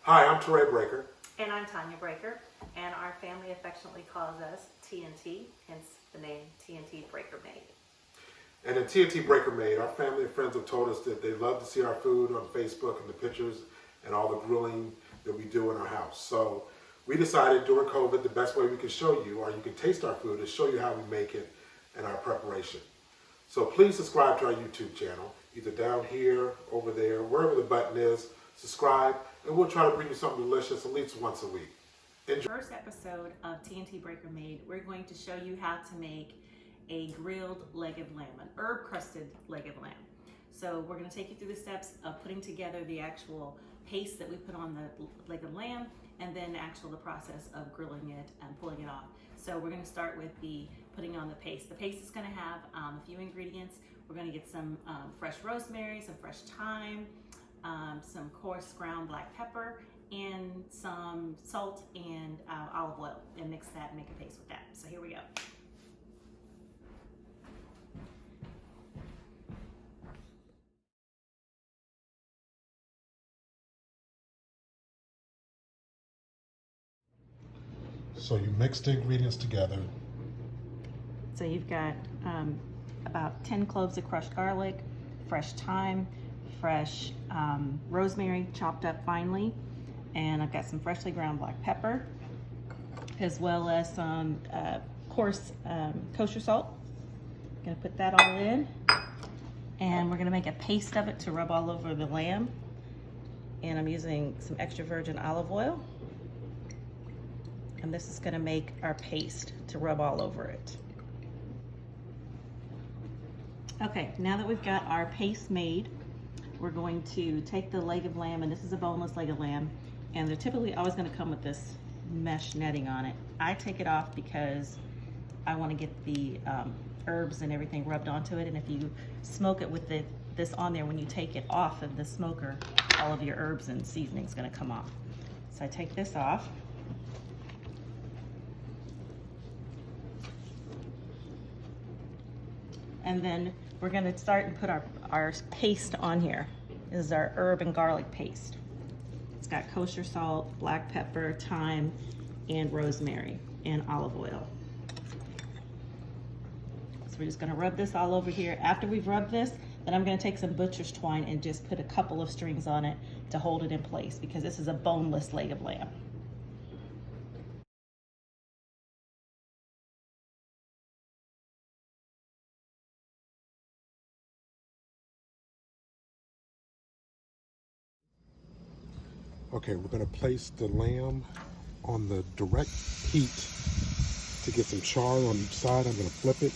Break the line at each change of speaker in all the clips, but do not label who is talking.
Hi, I'm Toure Breaker.
And I'm Tonya Breaker, and our family affectionately calls us TNT, hence the name TnTBreakerMade.
And at TnTBreakerMade, our family and friends have told us that they love to see our food on Facebook and the pictures and all the grilling that we do in our house. So we decided during COVID, the best way we can show you, or you can taste our food, is show you how we make it and our preparation. So please subscribe to our YouTube channel, either down here, over there, wherever the button is. Subscribe, and we'll try to bring you something delicious at least once a week. Enjoy.
First episode of TnTBreakerMade, we're going to show you how to make a grilled leg of lamb, an herb-crusted leg of lamb. So we're going to take you through the steps of putting together the actual paste that we put on the leg of lamb, and then the process of grilling it and pulling it off. So we're going to start with the putting on the paste. The paste is going to have a few ingredients. We're going to get some fresh rosemary, some fresh thyme, some coarse ground black pepper, and some salt and olive oil, and mix that and make a paste with that. So here we go.
So you mix the ingredients together.
So you've got about 10 cloves of crushed garlic, fresh thyme, fresh rosemary chopped up finely, and I've got some freshly ground black pepper, as well as some coarse kosher salt. I'm gonna put that all in, and we're gonna make a paste of it to rub all over the lamb. And I'm using some extra virgin olive oil. And this is gonna make our paste to rub all over it. Okay, now that we've got our paste made, we're going to take the leg of lamb, and this is a boneless leg of lamb, and they're typically always gonna come with this mesh netting on it. I take it off because I wanna get the herbs and everything rubbed onto it, and if you smoke it with this on there, when you take it off of the smoker, all of your herbs and seasoning's gonna come off. So I take this off. And then we're gonna start and put our paste on here. This is our herb and garlic paste. It's got kosher salt, black pepper, thyme, and rosemary, and olive oil. So we're just gonna rub this all over here. After we've rubbed this, then I'm gonna take some butcher's twine and just put a couple of strings on it to hold it in place, because this is a boneless leg of lamb.
Okay, we're gonna place the lamb on the direct heat to get some char on each side. I'm gonna flip it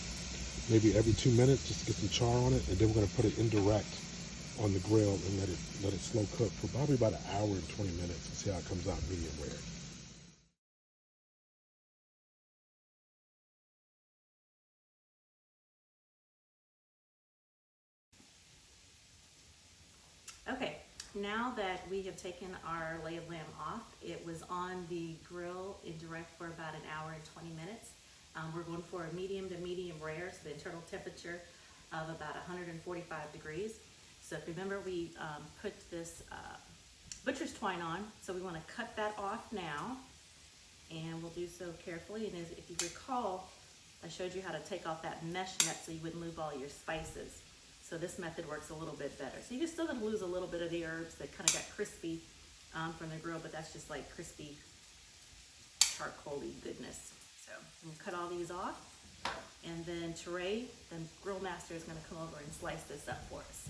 maybe every 2 minutes just to get some char on it, and then we're gonna put it indirect on the grill and let it slow cook for probably about an hour and 20 minutes and see how it comes out medium rare.
Okay, now that we have taken our leg of lamb off, it was on the grill indirect for about an hour and 20 minutes. We're going for a medium to medium rare, so the internal temperature of about 145 degrees. So if you remember, we put this butcher's twine on, so we want to cut that off now, and we'll do so carefully. And if you recall, I showed you how to take off that mesh net so you wouldn't lose all your spices. So this method works a little bit better. So you're still gonna lose a little bit of the herbs that kind of got crispy from the grill, but that's just like crispy, charcoal-y goodness. So I'm gonna cut all these off, and then Toure, the grill master, is gonna come over and slice this up for us.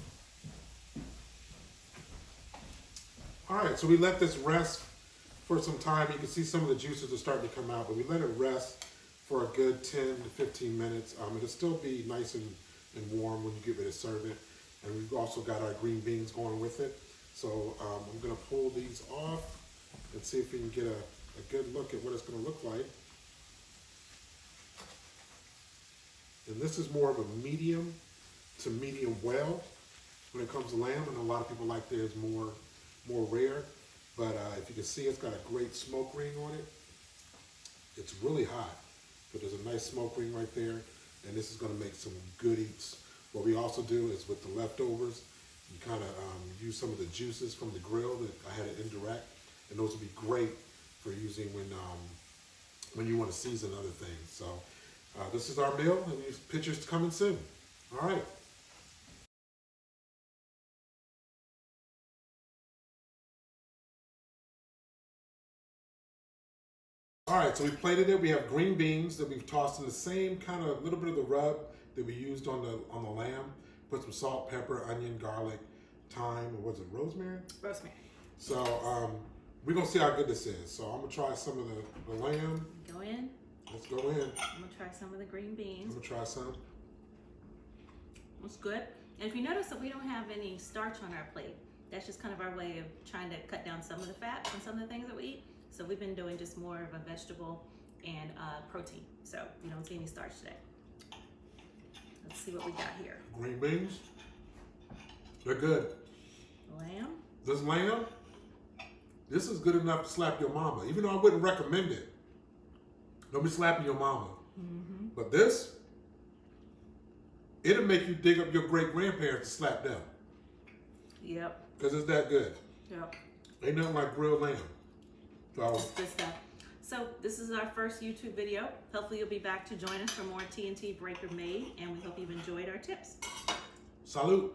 All right, so we let this rest for some time. You can see some of the juices are starting to come out, but we let it rest for a good 10 to 15 minutes. It'll still be nice and warm when you get ready to serve it. And we've also got our green beans going with it. So I'm gonna pull these off and see if we can get a good look at what it's gonna look like. And this is more of a medium to medium well when it comes to lamb, and a lot of people like theirs more rare. But if you can see, it's got a great smoke ring on it. It's really hot, but there's a nice smoke ring right there. And this is gonna make some good eats. What we also do is with the leftovers, you kind of use some of the juices from the grill that I had it indirect, and those would be great for using when you want to season other things. So this is our meal, and these pictures coming soon. All right. All right, so we plated it. We have green beans that we've tossed in the same kind of little bit of the rub that we used on the lamb. Put some salt, pepper, onion, garlic, thyme, or was it rosemary?
Rosemary.
So we're gonna see how good this is. So I'm gonna try some of the lamb.
Go in.
Let's go in.
I'm gonna try some of the green
I'm
beans.
gonna try some.
It's good. And if you notice that we don't have any starch on our plate, that's just kind of our way of trying to cut down some of the fat on some of the things that we eat. So we've been doing just more of a vegetable and protein. So you don't see any starch today. Let's see what we got here.
Green beans. They're good.
Lamb.
This lamb, this is good enough to slap your mama. Even though I wouldn't recommend it. Don't be slapping your mama.
Mm-hmm.
But this, it'll make you dig up your great-grandparents to slap them.
Yep.
Because it's that good.
Yep.
Ain't nothing like grilled lamb. So,
It's good stuff. So this is our first YouTube video. Hopefully you'll be back to join us for more TnT Breaker Made, and we hope you've enjoyed our tips.
salute.